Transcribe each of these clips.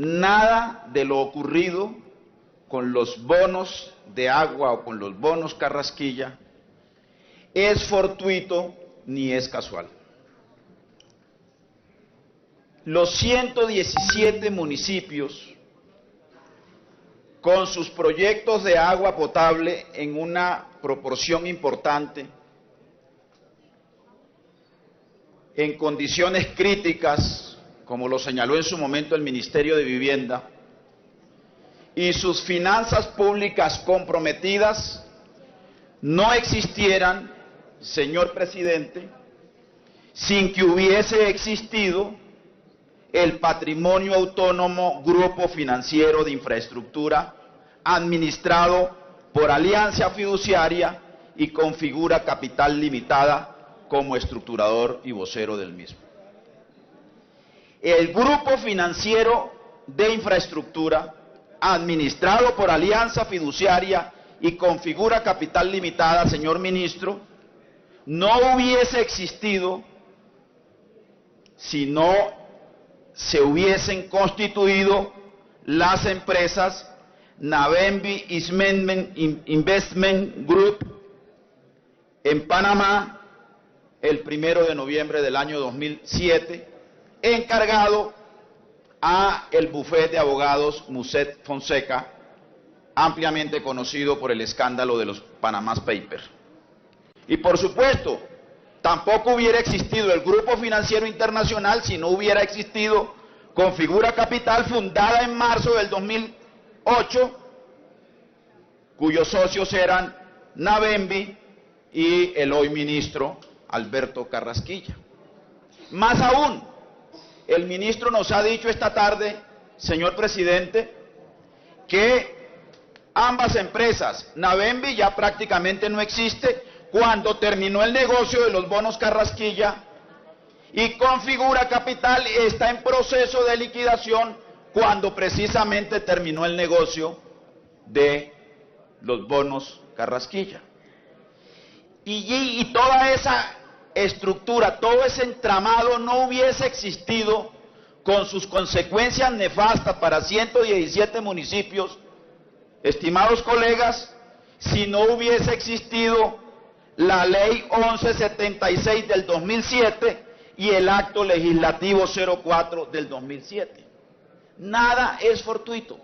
nada de lo ocurrido con los bonos de agua o con los bonos Carrasquilla es fortuito ni es casual. Los 117 municipios con sus proyectos de agua potable en una proporción importante, en condiciones críticas, como lo señaló en su momento el Ministerio de Vivienda, y sus finanzas públicas comprometidas, no existieran, señor presidente, sin que hubiese existido el Patrimonio Autónomo Grupo Financiero de Infraestructura, administrado por Alianza Fiduciaria y Configura Capital Limitada como estructurador y vocero del mismo. El Grupo Financiero de Infraestructura, administrado por Alianza Fiduciaria y Configura Capital Limitada, señor ministro, no hubiese existido si no se hubiesen constituido las empresas Navembi Investment Group en Panamá el 1 de noviembre del año 2007, encargado a el bufete de abogados Muset Fonseca, ampliamente conocido por el escándalo de los Panama Papers. Y por supuesto, tampoco hubiera existido el Grupo Financiero Internacional si no hubiera existido Configura Capital, fundada en marzo del 2008, cuyos socios eran Navembi y el hoy ministro Alberto Carrasquilla. Más aún, el ministro nos ha dicho esta tarde, señor presidente, que ambas empresas, Navembi ya prácticamente no existe cuando terminó el negocio de los bonos Carrasquilla, y Configura Capital está en proceso de liquidación cuando precisamente terminó el negocio de los bonos Carrasquilla. Y toda esa estructura, todo ese entramado no hubiese existido con sus consecuencias nefastas para 117 municipios, estimados colegas, si no hubiese existido la ley 1176 del 2007 y el acto legislativo 04 del 2007. Nada es fortuito.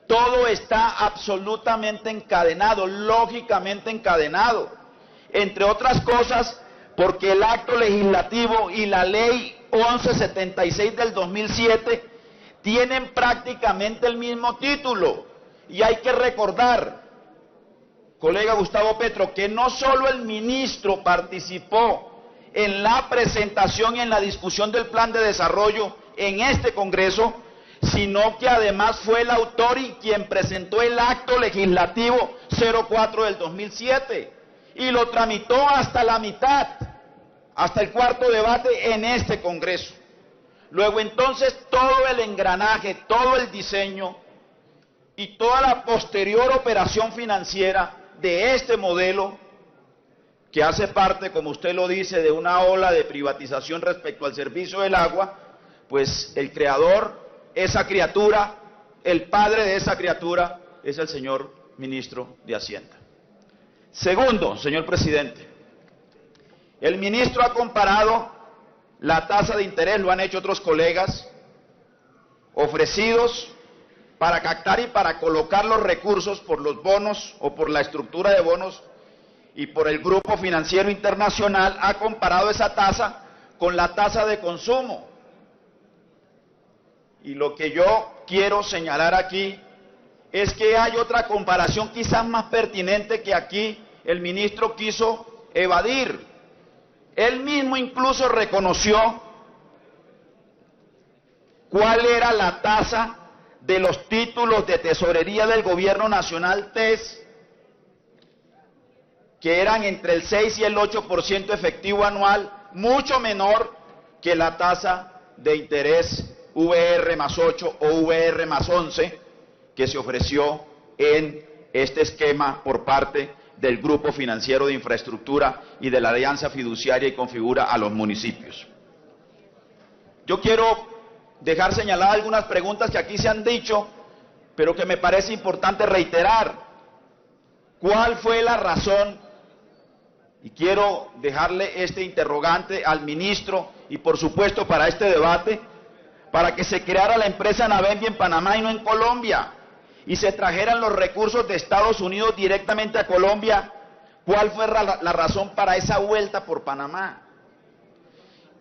Todo está absolutamente encadenado, lógicamente encadenado. Entre otras cosas, porque el acto legislativo y la ley 1176 del 2007 tienen prácticamente el mismo título. Y hay que recordar, colega Gustavo Petro, que no solo el ministro participó en la presentación y en la discusión del plan de desarrollo en este Congreso, sino que además fue el autor y quien presentó el acto legislativo 04 del 2007 y lo tramitó hasta la mitad, hasta el cuarto debate en este Congreso. Luego entonces todo el engranaje, todo el diseño y toda la posterior operación financiera de este modelo, que hace parte, como usted lo dice, de una ola de privatización respecto al servicio del agua, pues el creador, esa criatura, el padre de esa criatura, es el señor ministro de Hacienda. Segundo, señor presidente, el ministro ha comparado la tasa de interés, lo han hecho otros colegas, ofrecidos para captar y para colocar los recursos por los bonos o por la estructura de bonos y por el Grupo Financiero Internacional, ha comparado esa tasa con la tasa de consumo. Y lo que yo quiero señalar aquí es que hay otra comparación quizás más pertinente que aquí el ministro quiso evadir. Él mismo incluso reconoció cuál era la tasa de los títulos de tesorería del Gobierno Nacional TES, que eran entre el 6 y el 8% efectivo anual, mucho menor que la tasa de interés VR más 8 o VR más 11 que se ofreció en este esquema por parte del Grupo Financiero de Infraestructura y de la Alianza Fiduciaria y Configura a los municipios. Yo quiero dejar señaladas algunas preguntas que aquí se han dicho, pero que me parece importante reiterar. ¿Cuál fue la razón? Y quiero dejarle este interrogante al ministro y por supuesto para este debate, para que se creara la empresa Navembi en Panamá y no en Colombia, y se trajeran los recursos de Estados Unidos directamente a Colombia. ¿Cuál fue la razón para esa vuelta por Panamá?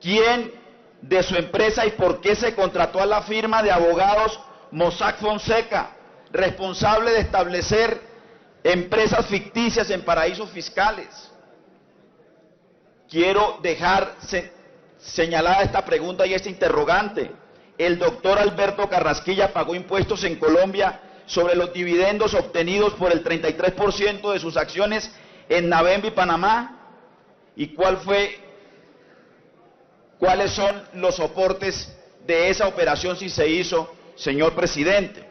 ¿Quién de su empresa y por qué se contrató a la firma de abogados Mossack Fonseca, responsable de establecer empresas ficticias en paraísos fiscales? Quiero dejar señalada esta pregunta y este interrogante. El doctor Alberto Carrasquilla pagó impuestos en Colombia sobre los dividendos obtenidos por el 33% de sus acciones en Navembi, Panamá. ¿Y cuáles son los soportes de esa operación si se hizo, señor presidente?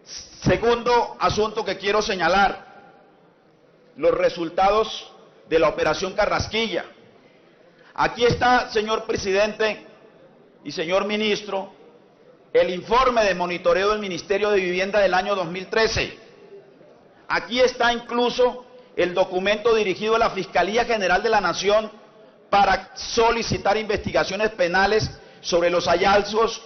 Segundo asunto que quiero señalar, los resultados de la operación Carrasquilla. Aquí está, señor presidente y señor ministro, el informe de monitoreo del Ministerio de Vivienda del año 2013. Aquí está incluso el documento dirigido a la Fiscalía General de la Nación para solicitar investigaciones penales sobre los hallazgos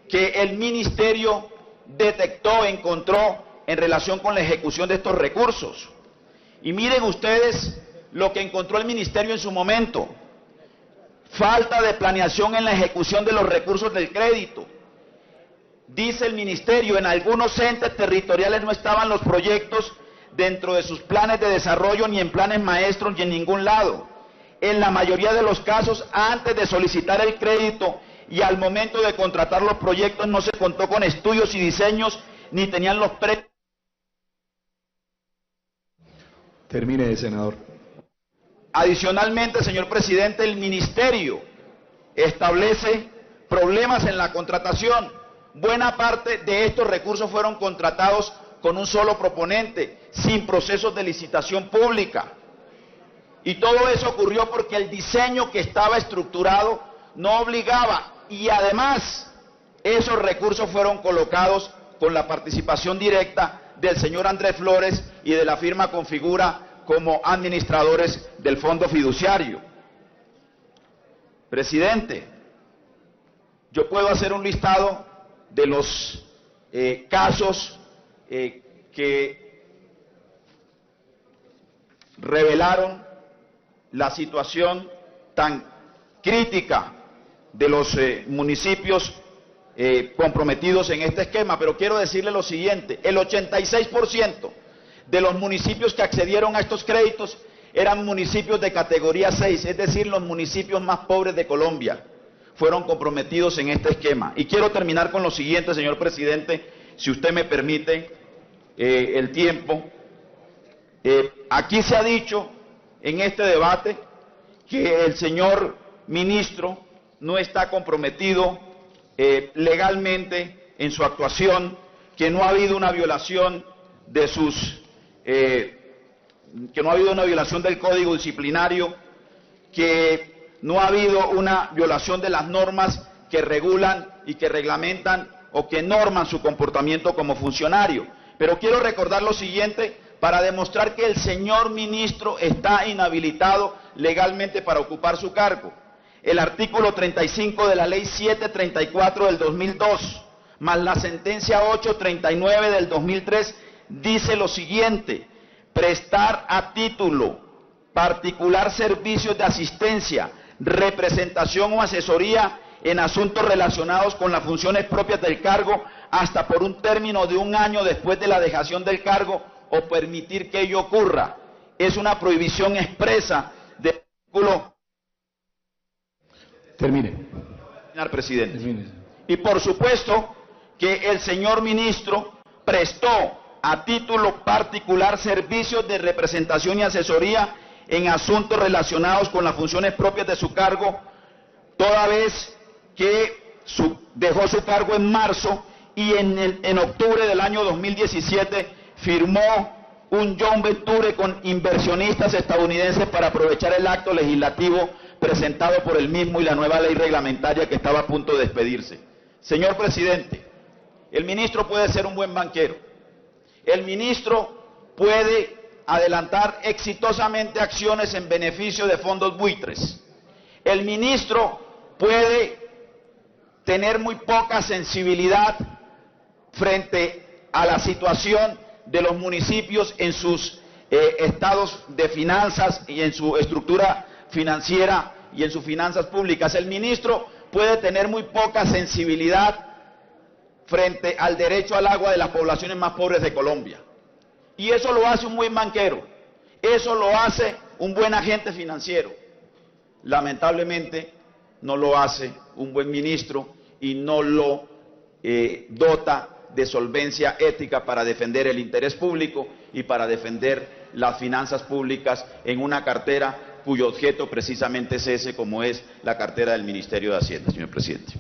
que el ministerio detectó, encontró en relación con la ejecución de estos recursos. Y miren ustedes lo que encontró el ministerio en su momento: falta de planeación en la ejecución de los recursos del crédito. Dice el ministerio, en algunos entes territoriales no estaban los proyectos dentro de sus planes de desarrollo, ni en planes maestros, ni en ningún lado. En la mayoría de los casos, antes de solicitar el crédito y al momento de contratar los proyectos, no se contó con estudios y diseños, ni tenían los precios. Termine, senador. Adicionalmente, señor presidente, el ministerio establece problemas en la contratación. Buena parte de estos recursos fueron contratados con un solo proponente, sin procesos de licitación pública. Y todo eso ocurrió porque el diseño que estaba estructurado no obligaba, y además esos recursos fueron colocados con la participación directa del señor Andrés Flores y de la firma Configura como administradores del fondo fiduciario. Presidente, yo puedo hacer un listado de los casos que revelaron la situación tan crítica de los municipios comprometidos en este esquema, pero quiero decirle lo siguiente: el 86% de los municipios que accedieron a estos créditos eran municipios de categoría 6, es decir, los municipios más pobres de Colombia fueron comprometidos en este esquema. Y quiero terminar con lo siguiente, señor presidente, si usted me permite el tiempo. Aquí se ha dicho en este debate que el señor ministro no está comprometido legalmente en su actuación, que no ha habido una violación de que no ha habido una violación del Código Disciplinario, que no ha habido una violación de las normas que regulan y que reglamentan o que norman su comportamiento como funcionario. Pero quiero recordar lo siguiente para demostrar que el señor ministro está inhabilitado legalmente para ocupar su cargo. El artículo 35 de la Ley 734 del 2002, más la sentencia 839 del 2003, dice lo siguiente: prestar a título particular servicios de asistencia, representación o asesoría en asuntos relacionados con las funciones propias del cargo hasta por un término de 1 año después de la dejación del cargo o permitir que ello ocurra. Es una prohibición expresa del artículo. Termine. Presidente. Termine. Y por supuesto que el señor ministro prestó a título particular servicios de representación y asesoría en asuntos relacionados con las funciones propias de su cargo, toda vez que dejó su cargo en marzo y en octubre del año 2017 firmó un joint venture con inversionistas estadounidenses para aprovechar el acto legislativo presentado por él mismo y la nueva ley reglamentaria que estaba a punto de expedirse. Señor presidente, el ministro puede ser un buen banquero. El ministro puede adelantar exitosamente acciones en beneficio de fondos buitres. El ministro puede tener muy poca sensibilidad frente a la situación de los municipios en sus estados de finanzas y en su estructura financiera y en sus finanzas públicas. El ministro puede tener muy poca sensibilidad frente al derecho al agua de las poblaciones más pobres de Colombia. Y eso lo hace un buen banquero, eso lo hace un buen agente financiero. Lamentablemente no lo hace un buen ministro y no lo dota de solvencia ética para defender el interés público y para defender las finanzas públicas en una cartera cuyo objeto precisamente es ese, como es la cartera del Ministerio de Hacienda, señor presidente.